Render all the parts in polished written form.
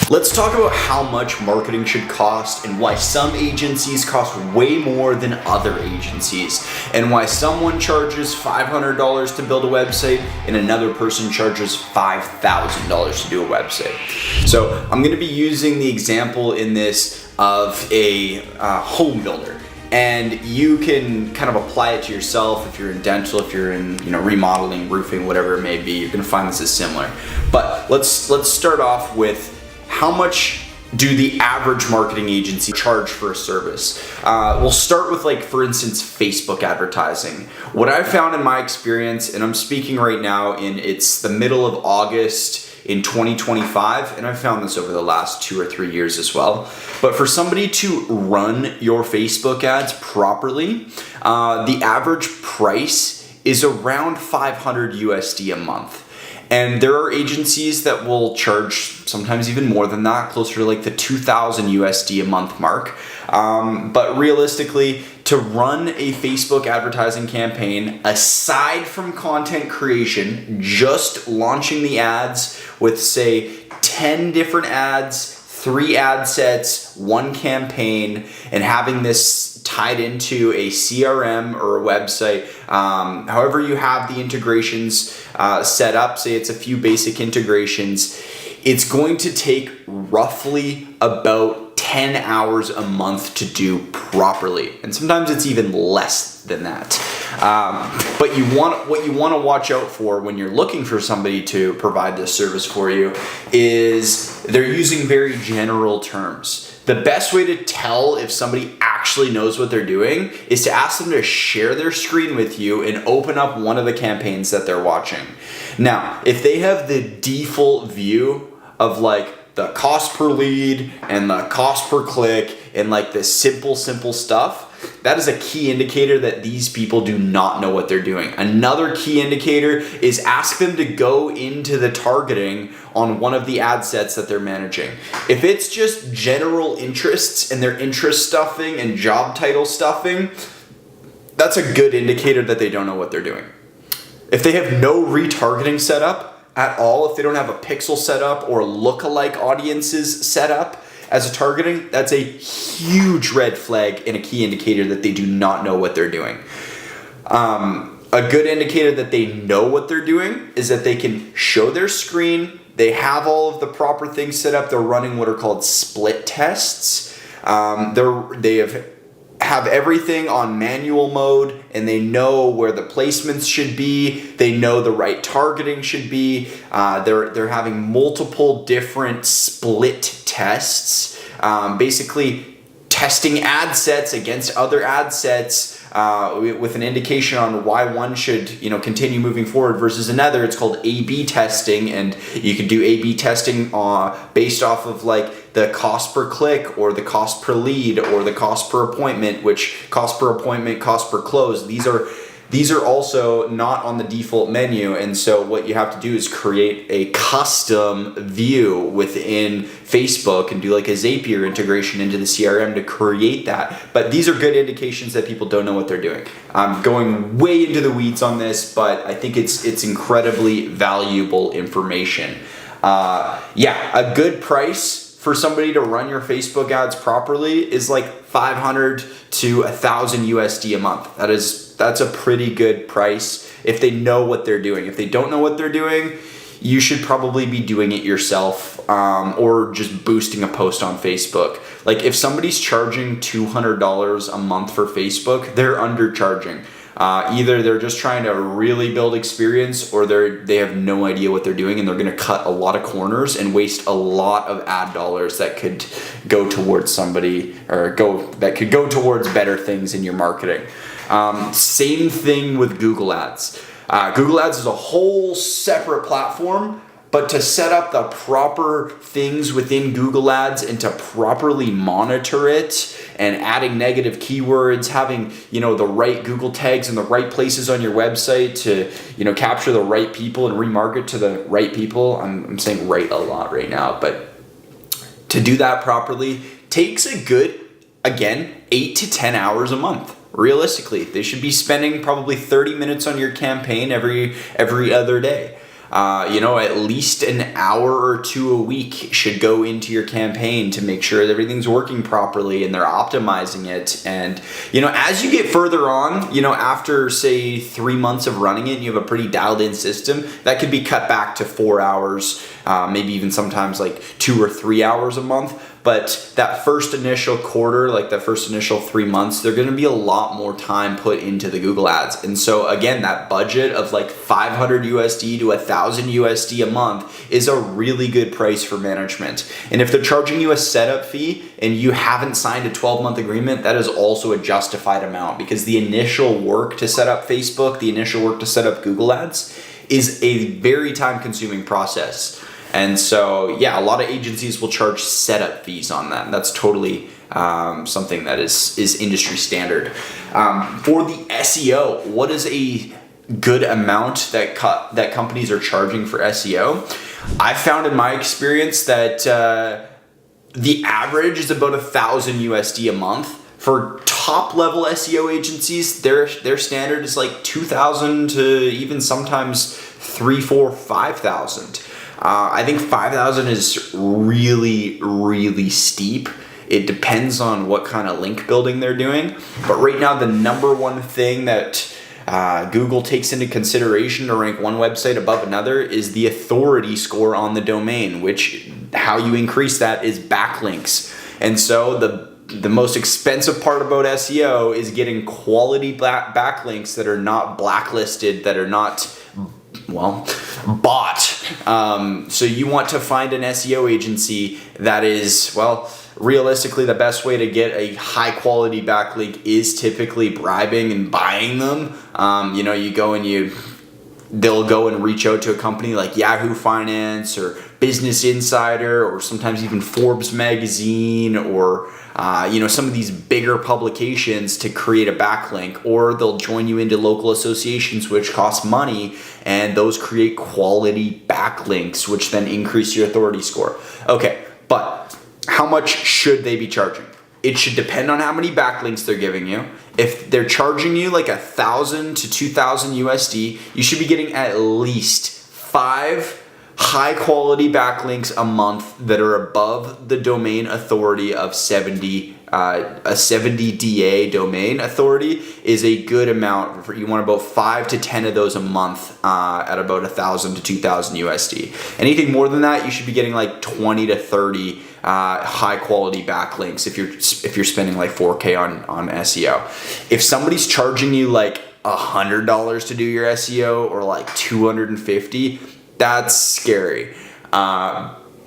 Let's talk about how much marketing should cost and why some agencies cost way more than other agencies, and why someone charges $500 to build a website and another person charges $5,000 to do a website. So I'm going to be using the example in this of a home builder. And you can kind of apply it to yourself if you're in dental, if you're in remodeling, roofing, whatever it may be. You're going to find this is similar. But let's start off with how much do the average marketing agency charge for a service? We'll start with, like, for instance, Facebook advertising. What I've found in my experience, and I'm speaking right now it's the middle of August in 2025, and I've found this over the last 2 or 3 years as well. But for somebody to run your Facebook ads properly, the average price is around $500 USD a month. And there are agencies that will charge sometimes even more than that, closer to like the 2,000 USD a month mark. But realistically, to run a Facebook advertising campaign, aside from content creation, just launching the ads with, say, 10 different ads, 3 ad sets, 1 campaign, and having this tied into a CRM or a website, however you have the integrations set up, say it's a few basic integrations, it's going to take roughly about 10 hours a month to do properly. And sometimes it's even less than that. But what you want to watch out for when you're looking for somebody to provide this service for you is they're using very general terms. The best way to tell if somebody actually knows what they're doing is to ask them to share their screen with you and open up one of the campaigns that they're watching. Now, if they have the default view of like the cost per lead and the cost per click and like the simple stuff, that is a key indicator that these people do not know what they're doing. Another key indicator is ask them to go into the targeting on one of the ad sets that they're managing. If it's just general interests and their interest stuffing and job title stuffing, that's a good indicator that they don't know what they're doing. If they have no retargeting set up at all, if they don't have a pixel set up or lookalike audiences set up as a targeting, that's a huge red flag and a key indicator that they do not know what they're doing. A good indicator that they know what they're doing is that they can show their screen, they have all of the proper things set up, they're running what are called split tests. They have everything on manual mode, and they know where the placements should be. They know the right targeting should be. They're having multiple different split tests, basically testing ad sets against other ad sets with an indication on why one should continue moving forward versus another. It's called A/B testing, and you could do A/B testing based off of like the cost per click or the cost per lead or the cost per appointment, which cost per appointment, cost per close. These are also not on the default menu, and so what you have to do is create a custom view within Facebook and do like a Zapier integration into the CRM to create that. But these are good indications that people don't know what they're doing. I'm going way into the weeds on this, but I think it's incredibly valuable information. A good price for somebody to run your Facebook ads properly is like 500 to 1,000 USD a month. That's a pretty good price if they know what they're doing. If they don't know what they're doing, you should probably be doing it yourself, or just boosting a post on Facebook. Like if somebody's charging $200 a month for Facebook, they're undercharging. Either they're just trying to really build experience, or they have no idea what they're doing, and they're going to cut a lot of corners and waste a lot of ad dollars that could go towards towards better things in your marketing. Same thing with Google Ads. Google Ads is a whole separate platform, but to set up the proper things within Google Ads and to properly monitor it and adding negative keywords, having the right Google tags in the right places on your website to capture the right people and remarket to the right people. I'm saying right a lot right now, but to do that properly takes a good, again, 8 to 10 hours a month. Realistically, they should be spending probably 30 minutes on your campaign every other day. At least an hour or two a week should go into your campaign to make sure that everything's working properly and they're optimizing it. And, as you get further on, after say 3 months of running it, and you have a pretty dialed in system, that could be cut back to 4 hours, maybe even sometimes like 2 or 3 hours a month. But that first initial quarter, like the first initial 3 months, there's going to be a lot more time put into the Google ads. And so again, that budget of like 500 USD to 1,000 USD a month is a really good price for management. And if they're charging you a setup fee and you haven't signed a 12-month agreement, that is also a justified amount, because the initial work to set up Facebook, the initial work to set up Google ads is a very time-consuming process. And so, a lot of agencies will charge setup fees on that. That's totally something that is industry standard. For the SEO, what is a good amount that companies are charging for SEO? I found in my experience that the average is about 1,000 USD a month. For top level SEO agencies, their standard is like 2,000 to even sometimes 3, 4, 5,000. I think 5,000 is really, really steep. It depends on what kind of link building they're doing. But right now, the number one thing that Google takes into consideration to rank one website above another is the authority score on the domain, which how you increase that is backlinks. And so the most expensive part about SEO is getting quality backlinks that are not blacklisted, that are not bought. So you want to find an SEO agency that is, realistically, the best way to get a high quality backlink is typically bribing and buying them. You go and they'll go and reach out to a company like Yahoo Finance or Business Insider, or sometimes even Forbes magazine, or some of these bigger publications to create a backlink, or they'll join you into local associations which cost money, and those create quality backlinks, which then increase your authority score. Okay, but how much should they be charging? It should depend on how many backlinks they're giving you. If they're charging you like 1,000 to 2,000 USD, you should be getting at least 5 high quality backlinks a month that are above the domain authority of 70. A 70 DA domain authority is a good amount. You want about 5 to 10 of those a month at about 1,000 to 2,000 USD. Anything more than that, you should be getting like 20 to 30 high quality backlinks if you're spending like 4K on SEO. If somebody's charging you like $100 to do your SEO, or like $250, that's scary.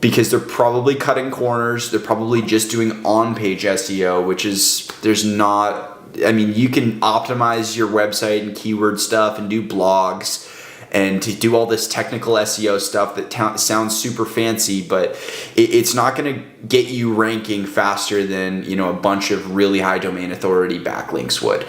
Because they're probably cutting corners. They're probably just doing on-page SEO, which is, you can optimize your website and keyword stuff and do blogs and to do all this technical SEO stuff that sounds super fancy, but it's not going to get you ranking faster than a bunch of really high domain authority backlinks would.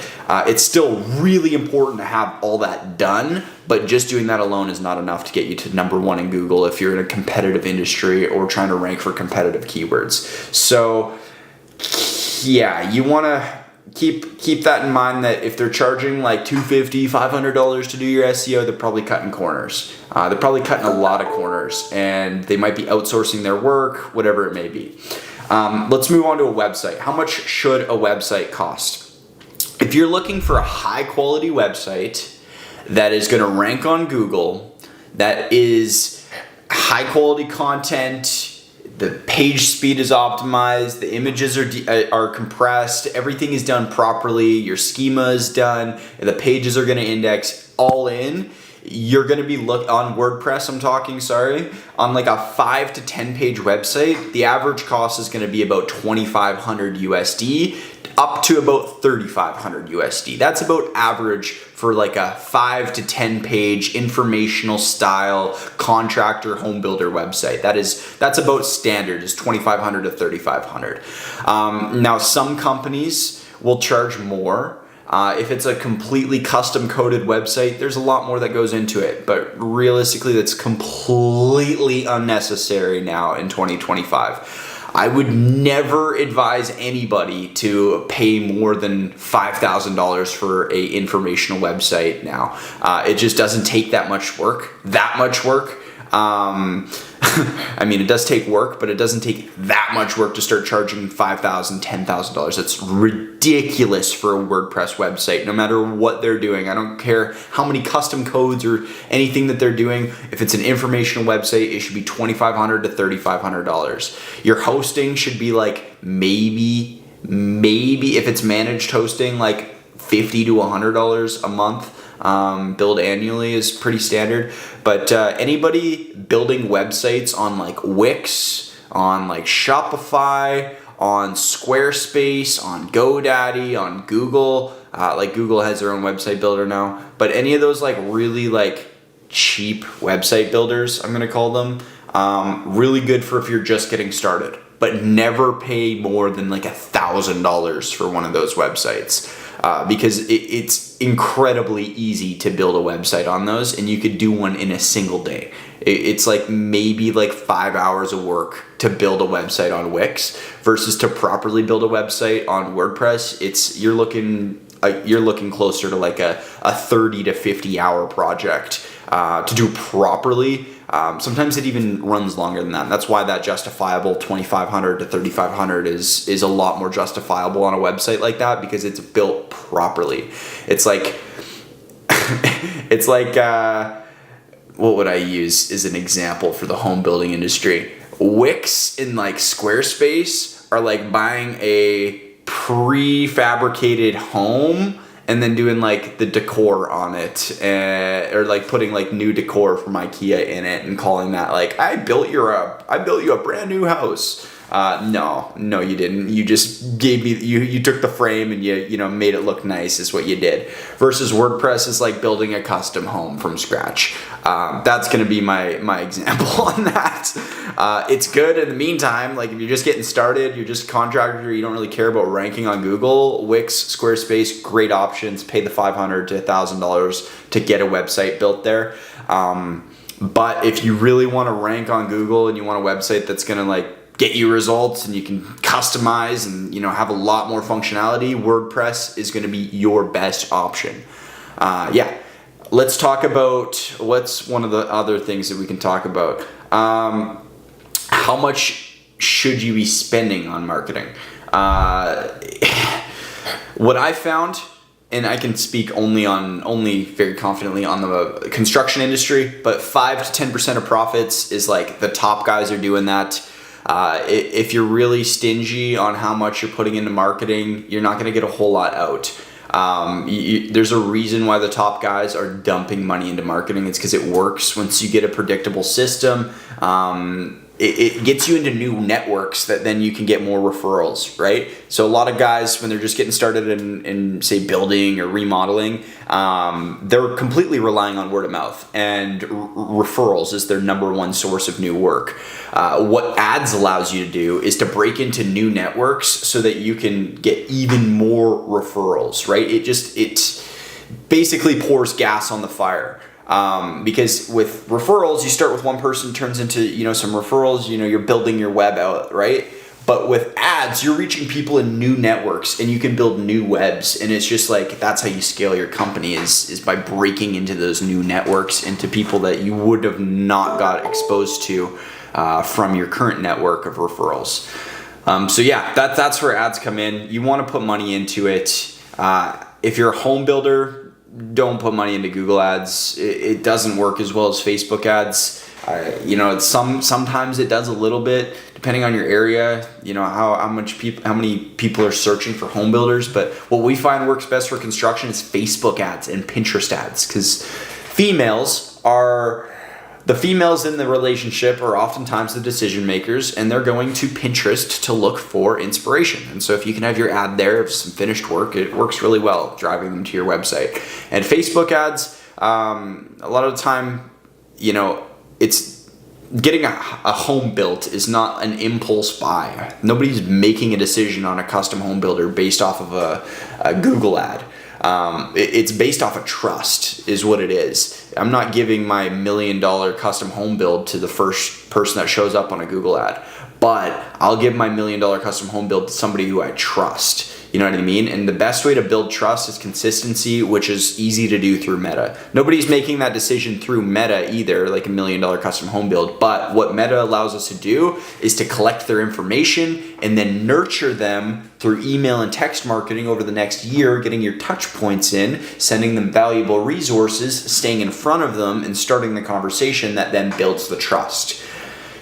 It's still really important to have all that done, but just doing that alone is not enough to get you to #1 in Google if you're in a competitive industry or trying to rank for competitive keywords. So you want to keep that in mind, that if they're charging like $250, $500 to do your SEO, they're probably cutting corners. They're probably cutting a lot of corners, and they might be outsourcing their work, whatever it may be. Let's move on to a website. How much should a website cost? If you're looking for a high quality website that is going to rank on Google, that is high quality content, the page speed is optimized, the images are compressed, everything is done properly, your schema is done, and the pages are going to index all in, you're going to be on WordPress, on like a 5 to 10 page website, the average cost is going to be about 2,500 USD up to about 3,500 USD. That's about average for like a 5 to 10 page informational style contractor home builder website. That's about standard, is 2,500 to 3,500. Now some companies will charge more. If it's a completely custom coded website, there's a lot more that goes into it, but realistically that's completely unnecessary now in 2025. I would never advise anybody to pay more than $5,000 for a informational website now. It just doesn't take that much work. I mean, it does take work, but it doesn't take that much work to start charging $5,000, $10,000. That's ridiculous for a WordPress website, no matter what they're doing. I don't care how many custom codes or anything that they're doing. If it's an informational website, it should be $2,500 to $3,500. Your hosting should be like maybe if it's managed hosting, like $50 to $100 a month. Billed annually is pretty standard, but anybody building websites on like Wix, on like Shopify, on Squarespace, on GoDaddy, on Google, like Google has their own website builder now, but any of those like really like cheap website builders, I'm gonna call them, really good for if you're just getting started, but never pay more than like $1,000 for one of those websites. Because it's incredibly easy to build a website on those, and you could do one in a single day. It's like maybe like 5 hours of work to build a website on Wix versus to properly build a website on WordPress. You're looking closer to like a 30 to 50 hour project to do properly. Sometimes it even runs longer than that. And that's why that justifiable $2,500 to $3,500 is a lot more justifiable on a website like that, because it's built properly. It's like what would I use as an example for the home building industry? Wix and like Squarespace are like buying a prefabricated home and then doing like the decor on it, or like putting like new decor from IKEA in it and calling that like, I built you a brand new house. No, you didn't. You just gave me, you took the frame and you made it look nice is what you did. Versus WordPress is like building a custom home from scratch. That's going to be my example on that. It's good in the meantime. Like if you're just getting started, you're just a contractor, you don't really care about ranking on Google, Wix, Squarespace, great options. Pay the $500 to $1,000 to get a website built there. But if you really want to rank on Google and you want a website that's going to like get you results and you can customize and have a lot more functionality, WordPress is going to be your best option. Let's talk about what's one of the other things that we can talk about. How much should you be spending on marketing? What I found, and I can speak only very confidently on the construction industry, but 5 to 10% of profits is like the top guys are doing that. If you're really stingy on how much you're putting into marketing, you're not going to get a whole lot out. There's a reason why the top guys are dumping money into marketing. It's because it works. Once you get a predictable system, it gets you into new networks that then you can get more referrals, right? So a lot of guys, when they're just getting started in say building or remodeling, they're completely relying on word of mouth, and referrals is their number one source of new work. What ads allows you to do is to break into new networks so that you can get even more referrals, right? It basically pours gas on the fire. Because with referrals, you start with one person, turns into, some referrals, you're building your web out, right? But with ads, you're reaching people in new networks and you can build new webs. And it's just like, that's how you scale your company is by breaking into those new networks, into people that you would have not got exposed to from your current network of referrals. That's where ads come in. You want to put money into it. If you're a home builder, don't put money into Google ads. It doesn't work as well as Facebook ads. Sometimes it does a little bit depending on your area, how many people are searching for home builders. But what we find works best for construction is Facebook ads and Pinterest ads, because the females in the relationship are oftentimes the decision makers, and they're going to Pinterest to look for inspiration. And so if you can have your ad there of some finished work, it works really well, driving them to your website. And Facebook ads, a lot of the time, it's getting a home built is not an impulse buy. Nobody's making a decision on a custom home builder based off of a Google ad. It's based off of trust is what it is. I'm not giving my $1 million custom home build to the first person that shows up on a Google ad. but I'll give my $1 million custom home build to somebody who I trust. You know what I mean? And the best way to build trust is consistency, which is easy to do through Meta. Nobody's making that decision through Meta either, like $1 million custom home build. But what Meta allows us to do is to collect their information and then nurture them through email and text marketing over the next year, getting your touch points in, sending them valuable resources, staying in front of them, and starting the conversation that then builds the trust.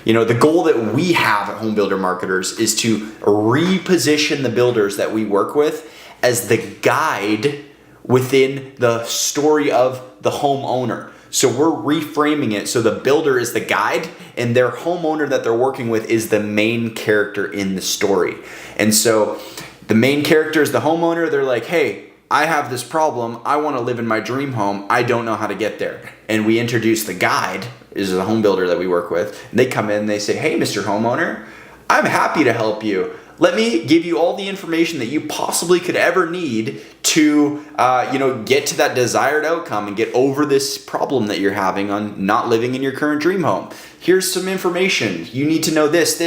You know, the goal that we have at Home Builder Marketers is to reposition the builders that we work with as the guide within the story of the homeowner. So we're reframing it so the builder is the guide and their homeowner that they're working with is the main character in the story. And so the main character is the homeowner. They're like, hey, I have this problem. I want to live in my dream home. I don't know how to get there. And we introduce the guide, is the home builder that we work with. And they come in and they say, hey, Mr. Homeowner, I'm happy to help you. Let me give you all the information that you possibly could ever need to get to that desired outcome and get over this problem that you're having on not living in your current dream home. Here's some information. You need to know this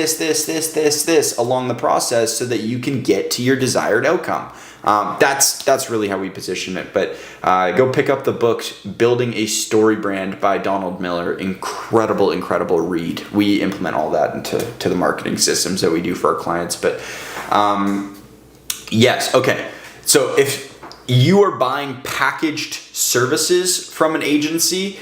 along the process so that you can get to your desired outcome. That's really how we position it. But go pick up the book Building a Story Brand by Donald Miller. Incredible read. We implement all that into the marketing systems that we do for our clients. But yes, okay. So if you are buying packaged services from an agency,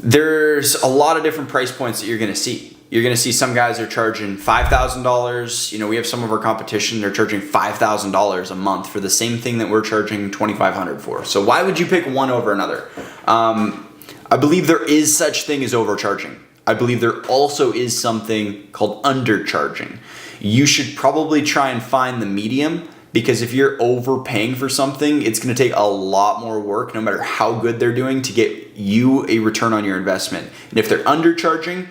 there's a lot of different price points that you're going to see. You're going to see some guys are charging $5,000. You know, we have some of our competition, they're charging $5,000 a month for the same thing that we're charging $2,500 for. So why would you pick one over another? I believe there is such thing as overcharging. I believe there also is something called undercharging. You should probably try and find the medium, because if you're overpaying for something, it's going to take a lot more work, no matter how good they're doing, to get you a return on your investment. And if they're undercharging,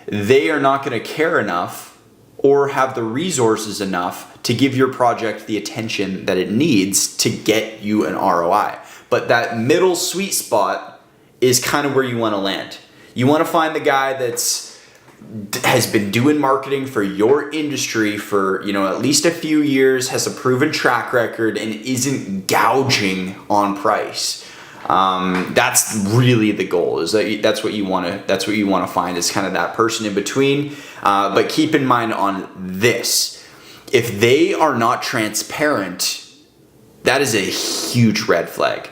they are not going to care enough or have the resources enough to give your project the attention that it needs to get you an ROI. But that middle sweet spot is kind of where you want to land. You want to find the guy has been doing marketing for your industry for, at least a few years, has a proven track record, and isn't gouging on price. That's really the goal. That's what you want to find, is kind of that person in between. But keep in mind on this: if they are not transparent, that is a huge red flag.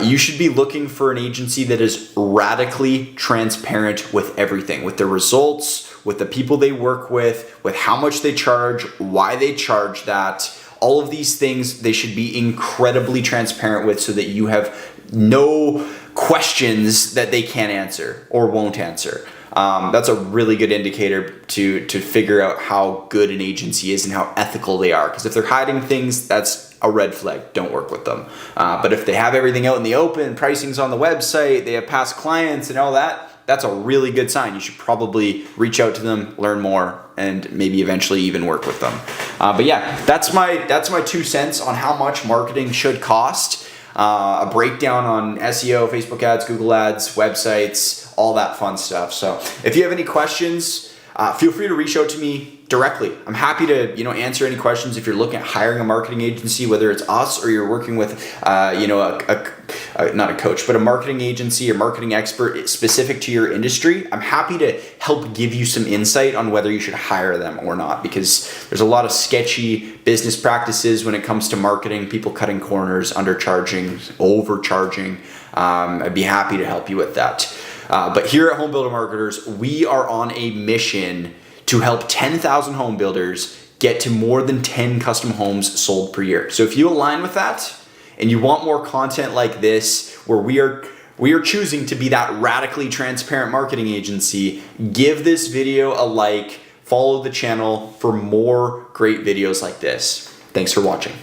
You should be looking for an agency that is radically transparent with everything, with their results, with the people they work with how much they charge, why they charge that. All of these things they should be incredibly transparent with, so that you have no questions that they can't answer or won't answer. That's a really good indicator to figure out how good an agency is and how ethical they are. Because if they're hiding things, that's a red flag. Don't work with them. But if they have everything out in the open, pricing's on the website, they have past clients and all that, that's a really good sign. You should probably reach out to them, learn more, and maybe eventually even work with them. But yeah, that's my 2 cents on how much marketing should cost. A breakdown on SEO, Facebook ads, Google ads, websites, all that fun stuff. So if you have any questions, feel free to reach out to me directly. I'm happy to answer any questions. If you're looking at hiring a marketing agency, whether it's us or you're working with not a coach, but a marketing agency or marketing expert specific to your industry, I'm happy to help give you some insight on whether you should hire them or not, because there's a lot of sketchy business practices when it comes to marketing, people cutting corners, undercharging, overcharging. I'd be happy to help you with that. But here at Home Builder Marketers, we are on a mission to help 10,000 home builders get to more than 10 custom homes sold per year. So if you align with that and you want more content like this, where we are choosing to be that radically transparent marketing agency, give this video a like, follow the channel for more great videos like this. Thanks for watching.